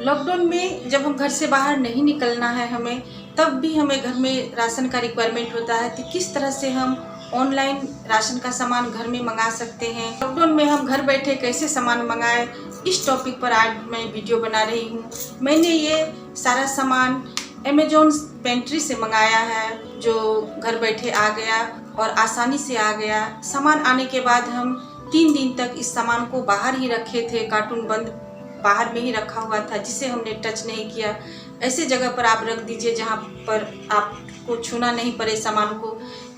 Lockdown में जब हम घर से बाहर नहीं निकलना है हमें, तब भी हमें घर में राशन का रिक्वायरमेंट होता है कि किस तरह से हम ऑनलाइन राशन का सामान घर में मंगा सकते हैं। लॉकडाउन में हम घर बैठे कैसे सामान मंगाएं, इस टॉपिक पर आज मैं वीडियो बना रही हूँ। मैंने ये सारा सामान अमेज़न पेंट्री से मंगाया है, जो घर बैठे आ गया और आसानी से आ गया। सामान आने के बाद हम 3 दिन तक इस सामान को बाहर ही रखे थे, कार्टून बंद बाहर में ही रखा हुआ था, जिसे हमने टच नहीं किया। ऐसे जगह पर आप रख दीजिए जहाँ पर आपको छूना नहीं पड़े सामान को।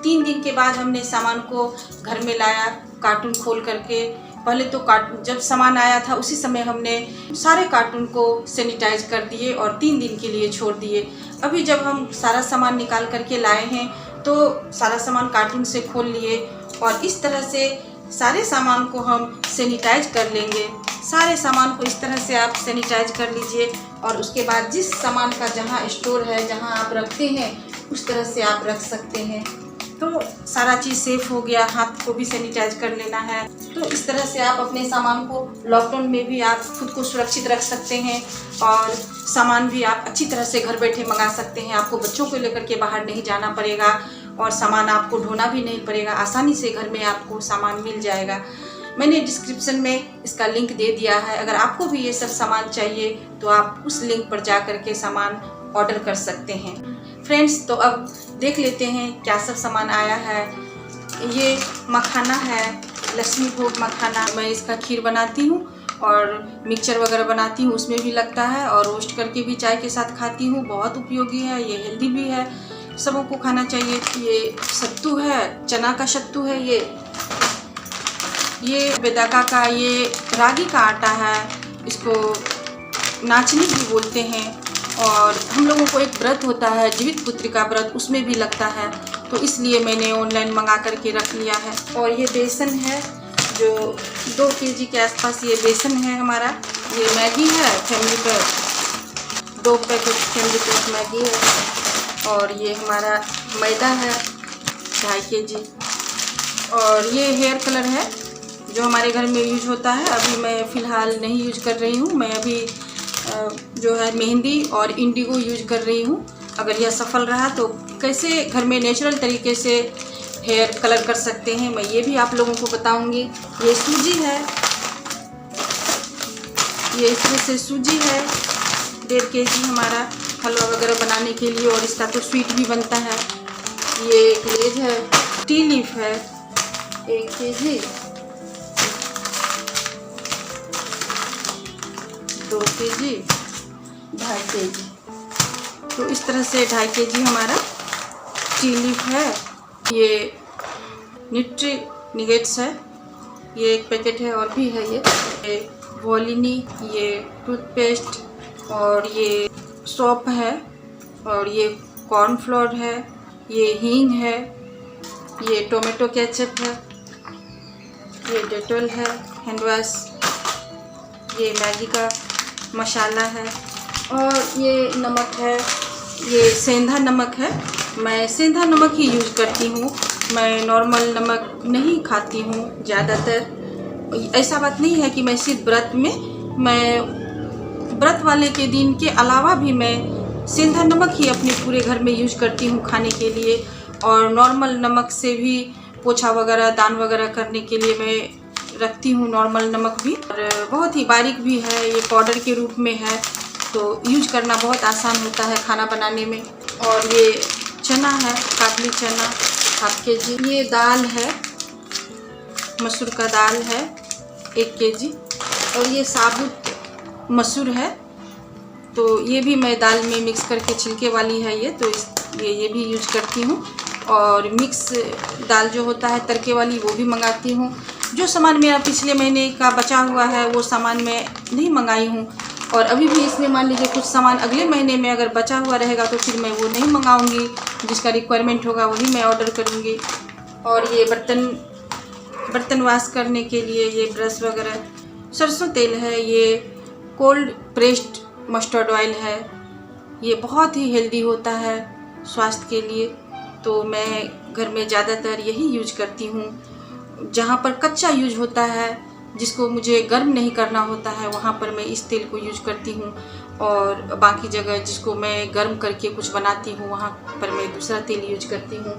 3 दिन के बाद हमने सामान को घर में लाया, कार्टून खोल करके। पहले तो कार्टून जब सामान आया था उसी समय हमने सारे कार्टून को सैनिटाइज कर दिए और 3 दिन के लिए छोड़ दिए। अभी जब हम सारा सामान निकाल करके लाए हैं तो सारा सामान कार्टून से खोल लिए और इस तरह से सारे सामान को हम सैनिटाइज कर लेंगे। सारे सामान को इस तरह से आप सैनिटाइज कर लीजिए और उसके बाद जिस सामान का जहाँ स्टोर है, जहाँ आप रखते हैं, उस तरह से आप रख सकते हैं। तो सारा चीज़ सेफ हो गया। हाथ को भी सैनिटाइज कर लेना है। तो इस तरह से आप अपने सामान को लॉकडाउन में भी आप खुद को सुरक्षित रख सकते हैं और सामान भी आप अच्छी तरह से घर बैठे मंगा सकते हैं। आपको बच्चों को लेकर के बाहर नहीं जाना पड़ेगा और सामान आपको ढोना भी नहीं पड़ेगा। आसानी से घर में आपको सामान मिल जाएगा। मैंने डिस्क्रिप्शन में इसका लिंक दे दिया है। अगर आपको भी ये सब सामान चाहिए तो आप उस लिंक पर जा कर के सामान ऑर्डर कर सकते हैं। फ्रेंड्स, तो अब देख लेते हैं क्या सब सामान आया है। ये मखाना है, लक्ष्मी भोग मखाना। मैं इसका खीर बनाती हूँ और मिक्सचर वगैरह बनाती हूँ, उसमें भी लगता है और रोस्ट करके भी चाय के साथ खाती हूँ। बहुत उपयोगी है, ये हेल्दी भी है, सबों को खाना चाहिए। ये सत्तू है, चना का सत्तू है। ये बेदाका का, ये रागी का आटा है, इसको नाचनी भी बोलते हैं। और हम लोगों को एक व्रत होता है, जीवित पुत्री का व्रत, उसमें भी लगता है, तो इसलिए मैंने ऑनलाइन मंगा करके रख लिया है। और ये बेसन है, जो 2 kg के आसपास ये बेसन है हमारा। ये मैगी है, family pack, 2 packet family pack Maggi है। और ये हमारा मैदा है 2.5 kg। और ये हेयर कलर है जो हमारे घर में यूज होता है। अभी मैं फ़िलहाल नहीं यूज कर रही हूँ। मैं अभी जो है मेहंदी और इंडिगो यूज कर रही हूँ। अगर यह सफल रहा तो कैसे घर में नेचुरल तरीके से हेयर कलर कर सकते हैं, मैं ये भी आप लोगों को बताऊंगी। ये सूजी है, ये इस तरह से सूजी है 1.5 kg हमारा हलवा वगैरह बनाने के लिए, और इसका तो स्वीट भी बनता है। ये ग्लेज है, टी लीफ है 1 kg, 2 kg, 2.5 kg। तो इस तरह से 2.5 kg हमारा टी लीफ है। ये न्यूट्री निगेट्स है, ये 1 पैकेट है। और भी है ये वोलिनी, ये टूथपेस्ट, और ये सोप है, और ये कॉर्नफ्लोर है, ये हींग है, ये टोमेटो केचप है, ये डेटॉल है हैंड वॉश, ये मैगी का मसाला है, और ये नमक है, ये सेंधा नमक है। मैं सेंधा नमक ही यूज करती हूँ, मैं नॉर्मल नमक नहीं खाती हूँ ज़्यादातर। ऐसा बात नहीं है कि मैं सिर्फ व्रत में, मैं व्रत वाले के दिन के अलावा भी मैं सेंधा नमक ही अपने पूरे घर में यूज करती हूँ खाने के लिए। और नॉर्मल नमक से भी पोछा वगैरह, दान वगैरह करने के लिए मैं रखती हूँ नॉर्मल नमक भी। और बहुत ही बारीक भी है, ये पाउडर के रूप में है, तो यूज करना बहुत आसान होता है खाना बनाने में। और ये चना है, काबली चना 1/2 kg। ये दाल है, मसूर का दाल है 1 kg। और ये साबुत मसूर है, तो ये भी मैं दाल में मिक्स करके, छिलके वाली है ये, तो ये भी यूज करती हूँ। और मिक्स दाल जो होता है तड़के वाली, वो भी मंगाती हूँ। जो सामान मेरा पिछले महीने का बचा हुआ है वो सामान मैं नहीं मंगाई हूँ, और अभी भी इसमें मान लीजिए कुछ सामान अगले महीने में अगर बचा हुआ रहेगा तो फिर मैं वो नहीं मंगाऊंगी, जिसका रिक्वायरमेंट होगा वही मैं ऑर्डर करूंगी। और ये बर्तन वॉश करने के लिए ये ब्रश वगैरह, सरसों तेल है, ये कोल्ड प्रेस्ड मस्टर्ड ऑयल है, ये बहुत ही हेल्दी होता है स्वास्थ्य के लिए, तो मैं घर में ज़्यादातर यही यूज करती हूँ। जहाँ पर कच्चा यूज होता है जिसको मुझे गर्म नहीं करना होता है वहाँ पर मैं इस तेल को यूज करती हूँ, और बाकी जगह जिसको मैं गर्म करके कुछ बनाती हूँ वहाँ पर मैं दूसरा तेल यूज करती हूँ।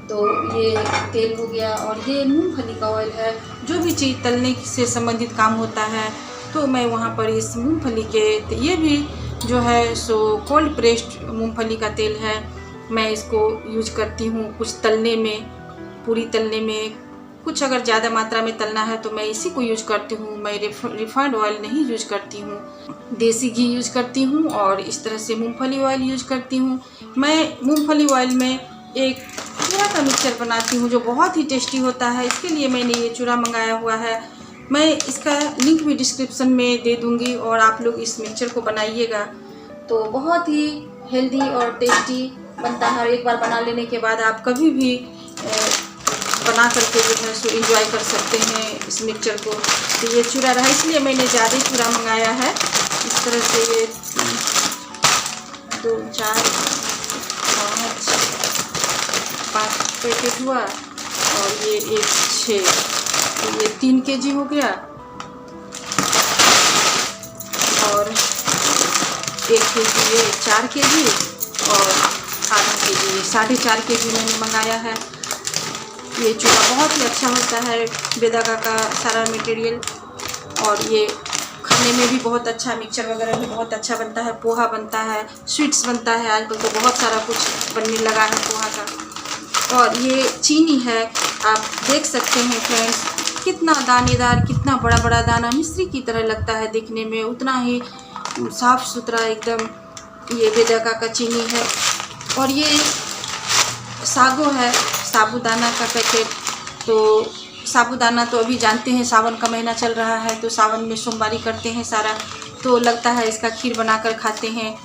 तो ये तेल हो गया, और ये मूंगफली का ऑयल है। जो भी चीज़ तलने से संबंधित काम होता है तो मैं वहाँ पर इस मूंगफली के, ये भी जो है सो कोल्ड प्रेस्ड मूंगफली का तेल है, मैं इसको यूज करती हूँ कुछ तलने में, पूरी तलने में। कुछ अगर ज़्यादा मात्रा में तलना है तो मैं इसी को यूज करती हूँ। मैं रिफाइंड ऑयल नहीं यूज करती हूँ, देसी घी यूज करती हूँ, और इस तरह से मूंगफली ऑयल यूज करती हूँ। मैं मूंगफली ऑयल में एक चूड़ा का मिक्सचर बनाती हूँ जो बहुत ही टेस्टी होता है। इसके लिए मैंने ये चूड़ा मंगाया हुआ है, मैं इसका लिंक भी डिस्क्रिप्शन में दे दूँगी, और आप लोग इस मिक्सचर को बनाइएगा तो बहुत ही हेल्दी और टेस्टी बनता है। और एक बार बना लेने के बाद आप कभी भी बना करके जो है सो एंजॉय कर सकते हैं इस मिक्सचर को। तो ये चूड़ा रहा, इसलिए मैंने ज़्यादा चूड़ा मंगाया है। इस तरह से ये 2 4 5 पैकेट हुआ, और ये 1 6, तो ये 3 kg हो गया, और 1 kg ये 4 kg, और आधा kg ये 4.5 kg मैंने मंगाया है। ये चूड़ा बहुत ही अच्छा होता है, बेदागा का सारा मटेरियल, और ये खाने में भी बहुत अच्छा, मिक्सचर वगैरह भी बहुत अच्छा बनता है। पोहा बनता है, स्वीट्स बनता है, आजकल तो बहुत सारा कुछ बनने लगा है पोहा का। और ये चीनी है, आप देख सकते हैं फ्रेंड्स, कितना दानेदार, कितना बड़ा बड़ा दाना, मिश्री की तरह लगता है दिखने में, उतना ही साफ़ सुथरा एकदम ये बेदागा का चीनी है। और ये सागो है, साबूदाना का पैकेट। तो साबूदाना तो अभी जानते हैं सावन का महीना चल रहा है, तो सावन में सोमवारी करते हैं सारा, तो लगता है इसका खीर बनाकर खाते हैं,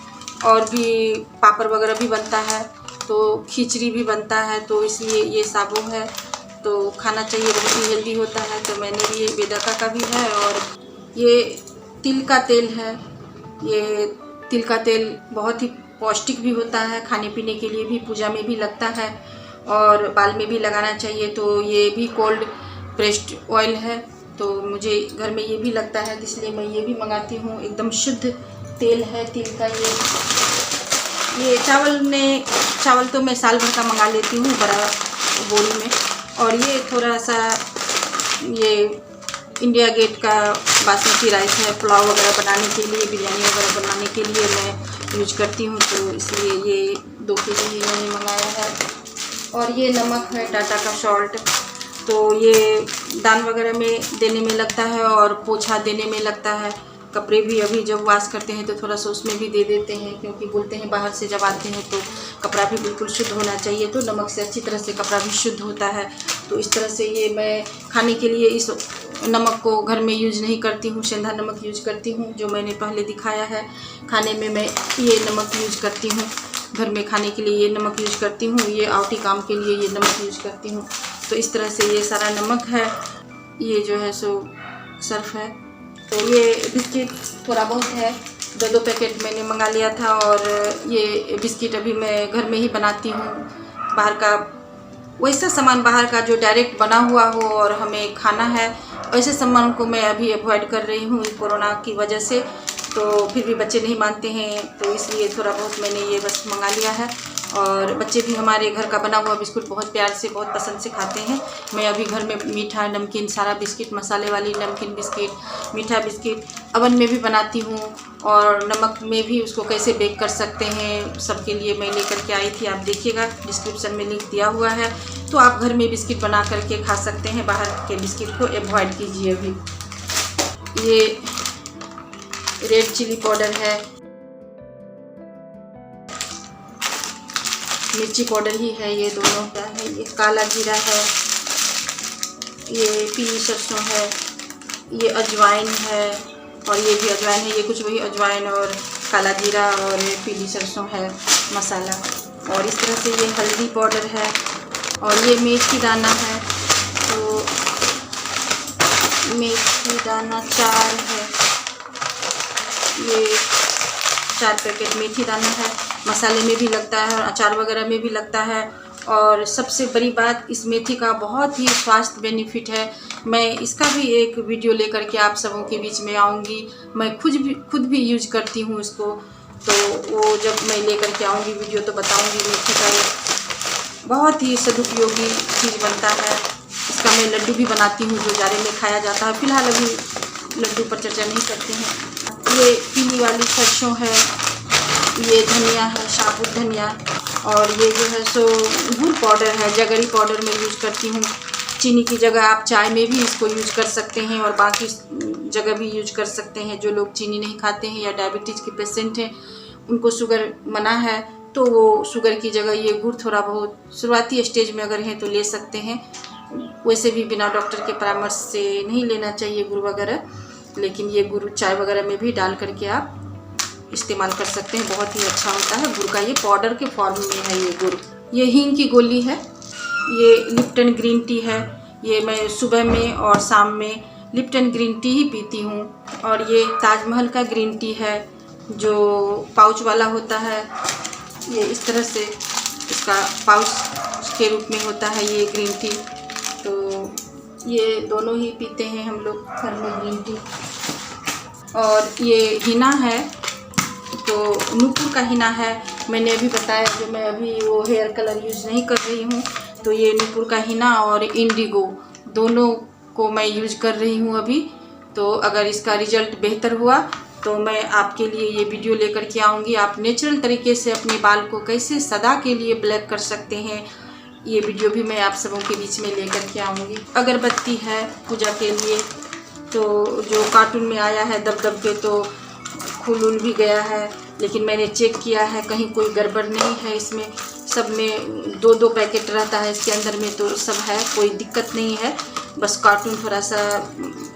और भी पापड़ वगैरह भी बनता है, तो खिचड़ी भी बनता है, तो इसलिए ये साबू है, तो खाना चाहिए, बहुत ही हेल्दी होता है। तो मैंने भी ये बेदागा का भी है। और ये तिल का तेल है, ये तिल का तेल बहुत ही पौष्टिक भी होता है, खाने पीने के लिए भी, पूजा में भी लगता है, और बाल में भी लगाना चाहिए। तो ये भी कोल्ड प्रेस्ड ऑयल है, तो मुझे घर में ये भी लगता है, इसलिए मैं ये भी मंगाती हूँ। एकदम शुद्ध तेल है तिल का। ये चावल तो मैं साल भर का मंगा लेती हूँ बड़ा बोरी में। और ये थोड़ा सा ये इंडिया गेट का बासमती राइस है, पुलाव वगैरह बनाने के लिए, बिरयानी वगैरह बनाने के लिए मैं यूज करती हूँ, तो इसलिए ये 2 kg ही मैंने मंगाया है। और ये नमक है, टाटा का सॉल्ट, तो ये दान वगैरह में देने में लगता है, और पोछा देने में लगता है। कपड़े भी अभी जब वॉश करते हैं तो थोड़ा सा उसमें भी दे देते हैं, क्योंकि बोलते हैं बाहर से जब आते हैं तो कपड़ा भी बिल्कुल शुद्ध होना चाहिए, तो नमक से अच्छी तरह से कपड़ा भी शुद्ध होता है। तो इस तरह से ये मैं खाने के लिए इस नमक को घर में यूज नहीं करती हूँ, सेंधा नमक यूज करती हूँ, जो मैंने पहले दिखाया है। खाने में मैं ये नमक यूज करती हूँ, घर में खाने के लिए ये नमक यूज करती हूँ, ये आउटी काम के लिए ये नमक यूज करती हूँ। तो इस तरह से ये सारा नमक है। ये जो है सो सर्फ है। तो ये बिस्किट थोड़ा बहुत है, 2 पैकेट मैंने मंगा लिया था, और ये बिस्किट अभी मैं घर में ही बनाती हूँ। बाहर का वैसा सामान, बाहर का जो डायरेक्ट बना हुआ हो और हमें खाना है, ऐसे सामान को मैं अभी अवॉइड कर रही हूँ कोरोना की वजह से। तो फिर भी बच्चे नहीं मानते हैं, तो इसलिए थोड़ा बहुत मैंने ये बस मंगा लिया है। और बच्चे भी हमारे घर का बना हुआ बिस्कुट बहुत प्यार से, बहुत पसंद से खाते हैं। मैं अभी घर में मीठा नमकीन सारा बिस्किट, मसाले वाली नमकीन बिस्किट, मीठा बिस्किट अवन में भी बनाती हूँ, और नमक में भी उसको कैसे बेक कर सकते हैं सबके लिए मैं लेकर के आई थी। आप देखिएगा, डिस्क्रिप्शन में लिंक दिया हुआ है, तो आप घर में बिस्किट बना करके खा सकते हैं। बाहर के बिस्किट को अवॉइड कीजिए। अभी ये रेड चिली पाउडर है, मिर्ची पाउडर ही है, ये दोनों क्या है, ये काला जीरा है, ये पीली सरसों है, ये अजवाइन है, और ये भी अजवाइन है, ये कुछ वही अजवाइन और काला जीरा और पीली सरसों है मसाला। और इस तरह से ये हल्दी पाउडर है, और ये मेथी दाना है, तो मेथी दाना 4 है, ये 4 पैकेट मेथी दाना है। मसाले में भी लगता है और अचार वगैरह में भी लगता है। और सबसे बड़ी बात, इस मेथी का बहुत ही स्वास्थ्य बेनिफिट है। मैं इसका भी एक वीडियो लेकर के आप सबों के बीच में आऊँगी। मैं खुद भी यूज करती हूँ इसको, तो वो जब मैं लेकर के आऊँगी वीडियो तो बताऊँगी। मेथी का ये बहुत ही सदुपयोगी चीज़ बनता है। इसका मैं लड्डू भी बनाती हूँ जो जाड़े में खाया जाता है। फिलहाल अभी लड्डू पर चर्चा नहीं करते हैं। ये पीली वाली सरसों है, ये धनिया है, साबुत धनिया, और ये जो है सो गुड़ पाउडर है, जगरी पाउडर में यूज करती हूँ। चीनी की जगह आप चाय में भी इसको यूज कर सकते हैं और बाकी जगह भी यूज कर सकते हैं। जो लोग चीनी नहीं खाते हैं या डायबिटीज़ के पेशेंट हैं, उनको शुगर मना है, तो वो शुगर की जगह ये गुड़ थोड़ा बहुत शुरुआती स्टेज में अगर है तो ले सकते हैं। वैसे भी बिना डॉक्टर के परामर्श से नहीं लेना चाहिए गुड़ वगैरह, लेकिन ये गुड़ चाय वगैरह में भी डाल करके आप इस्तेमाल कर सकते हैं। बहुत ही अच्छा होता है। गुड़ का ये पाउडर के फॉर्म में है ये गुड़। ये हींग की गोली है, ये लिप्टन ग्रीन टी है। ये मैं सुबह में और शाम में लिप्टन ग्रीन टी ही पीती हूँ। और ये ताजमहल का ग्रीन टी है जो पाउच वाला होता है। ये इस तरह से इसका पाउच के रूप में होता है ये ग्रीन टी। तो ये दोनों ही पीते हैं हम लोग घर में ग्रीन टी। और ये हिना है, तो नूपुर का हिना है। मैंने अभी बताया जो मैं अभी वो हेयर कलर यूज़ नहीं कर रही हूँ, तो ये नूपुर का हिना और इंडिगो दोनों को मैं यूज़ कर रही हूँ अभी। तो अगर इसका रिज़ल्ट बेहतर हुआ तो मैं आपके लिए ये वीडियो लेकर के आऊँगी। आप नेचुरल तरीके से अपने बाल को कैसे सदा के लिए ब्लैक कर सकते हैं, ये वीडियो भी मैं आप सबों के बीच में लेकर के आऊँगी। अगरबत्ती है पूजा के लिए, तो जो कार्टून में आया है दब के तो खुल भी गया है, लेकिन मैंने चेक किया है कहीं कोई गड़बड़ नहीं है। इसमें सब में 2-2 पैकेट रहता है इसके अंदर में, तो सब है, कोई दिक्कत नहीं है। बस कार्टून थोड़ा सा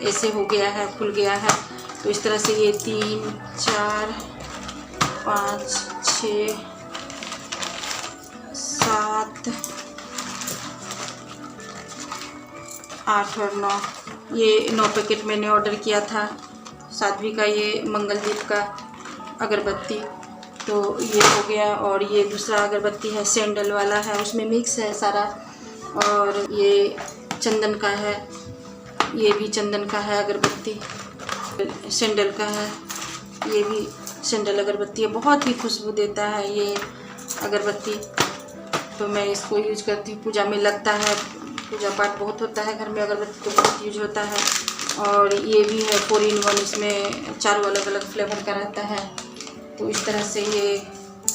ऐसे हो गया है, खुल गया है। तो इस तरह से ये 3, 4, 5, 6, 7, 8 और 9, ये 9 पैकेट मैंने ऑर्डर किया था। साध्वी का ये मंगलदीप का अगरबत्ती, तो ये हो गया। और ये दूसरा अगरबत्ती है सैंडल वाला है, उसमें मिक्स है सारा। और ये चंदन का है, ये भी चंदन का है अगरबत्ती, सैंडल का है, ये भी सैंडल अगरबत्ती है। बहुत ही खुशबू देता है ये अगरबत्ती, तो मैं इसको यूज करती हूँ। पूजा में लगता है, पूजा पाठ बहुत होता है घर में, अगरबत्ती तो बहुत यूज होता है। और ये भी है 4 in 1, इसमें 4 अलग अलग फ्लेवर का रहता है। तो इस तरह से ये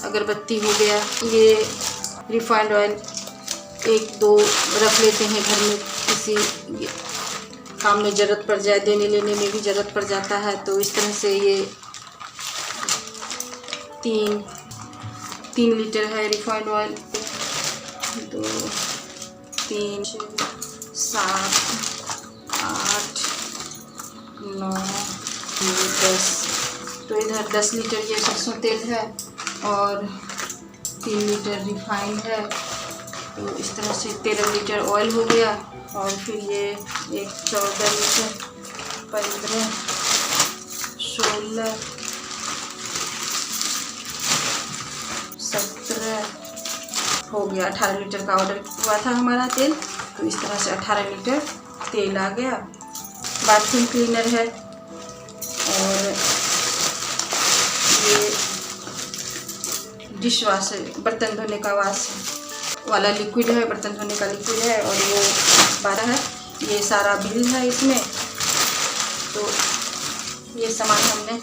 अगरबत्ती हो गया। ये रिफाइंड ऑयल 1-2 रख लेते हैं घर में, किसी काम में ज़रूरत पड़ जाए, देने लेने में भी ज़रूरत पड़ जाता है। तो इस तरह से ये 3 लीटर है रिफाइंड ऑयल। 2, 3, 7, 8, 9, 10। तो इधर 10 लीटर ये सरसों तेल है और 3 लीटर रिफाइंड है। तो इस तरह से 13 लीटर ऑयल हो गया। और फिर ये एक 14 लीटर, 15, 16, 17 हो गया। 18 लीटर का ऑर्डर हुआ था हमारा तेल। तो इस तरह से 18 लीटर तेल आ गया। बाथरूम क्लीनर है, और ये डिश वाश है, बर्तन धोने का वाश वाला लिक्विड है, बर्तन धोने का लिक्विड है। और वो 12 है। ये सारा बिल है इसमें। तो ये सामान हमने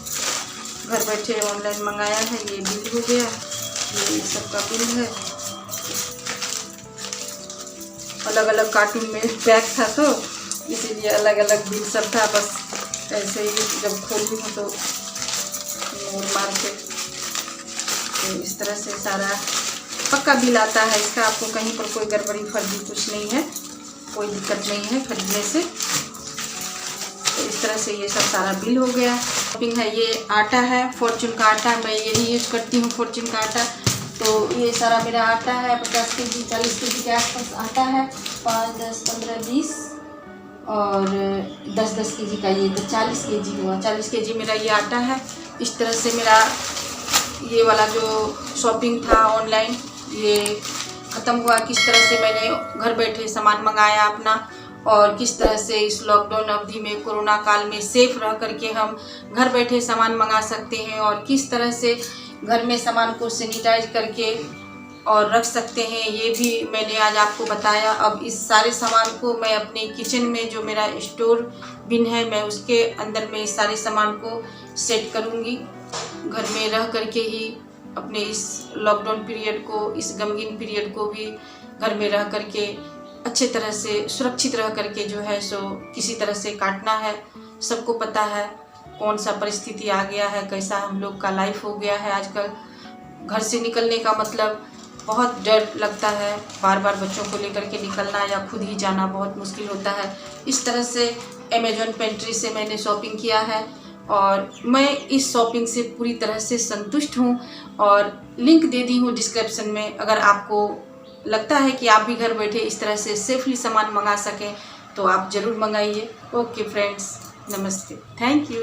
घर बैठे ऑनलाइन मंगाया है, ये बिल हो गया। ये सबका बिल है। अलग अलग कार्टून में पैक था तो इसीलिए अलग अलग बिल सब था। बस ऐसे ही जब खोली हूँ तो मार के, तो इस तरह से सारा पक्का बिल आता है इसका। आपको कहीं पर कोई गड़बड़ी फर्जी कुछ नहीं है, कोई दिक्कत नहीं है खरीदने से। तो इस तरह से ये सब सारा बिल हो गया। शॉपिंग है, ये आटा है फॉर्चून का आटा, मैं यही यूज़ करती हूँ फॉर्चून का आटा। तो ये सारा मेरा आटा है, 50 केजी 40 केजी के आसपास आटा है। 5, 10, 15, 20 और 10-10 केजी का, ये तो 40 केजी हुआ। 40 केजी मेरा ये आटा है। इस तरह से मेरा ये वाला जो शॉपिंग था ऑनलाइन ये ख़त्म हुआ। किस तरह से मैंने घर बैठे सामान मंगाया अपना, और किस तरह से इस लॉकडाउन अवधि में कोरोना काल में सेफ रह करके हम घर बैठे सामान मंगा सकते हैं और किस तरह से घर में सामान को सैनिटाइज करके और रख सकते हैं, ये भी मैंने आज आपको बताया। अब इस सारे सामान को मैं अपने किचन में जो मेरा स्टोर बिन है, मैं उसके अंदर में इस सारे सामान को सेट करूँगी। घर में रह करके ही अपने इस लॉकडाउन पीरियड को, इस गमगीन पीरियड को भी घर में रह करके अच्छे तरह से सुरक्षित रह करके जो है सो किसी तरह से काटना है। सबको पता है कौन सा परिस्थिति आ गया है, कैसा हम लोग का लाइफ हो गया है आजकल। घर से निकलने का मतलब बहुत डर लगता है, बार बार बच्चों को लेकर के निकलना या खुद ही जाना बहुत मुश्किल होता है। इस तरह से अमेजॉन पेंट्री से मैंने शॉपिंग किया है और मैं इस शॉपिंग से पूरी तरह से संतुष्ट हूँ और लिंक दे दी हूँ डिस्क्रिप्शन में। अगर आपको लगता है कि आप भी घर बैठे इस तरह से सेफली सामान मंगा सकें तो आप ज़रूर मंगाइए। ओके फ्रेंड्स, नमस्ते, थैंक यू।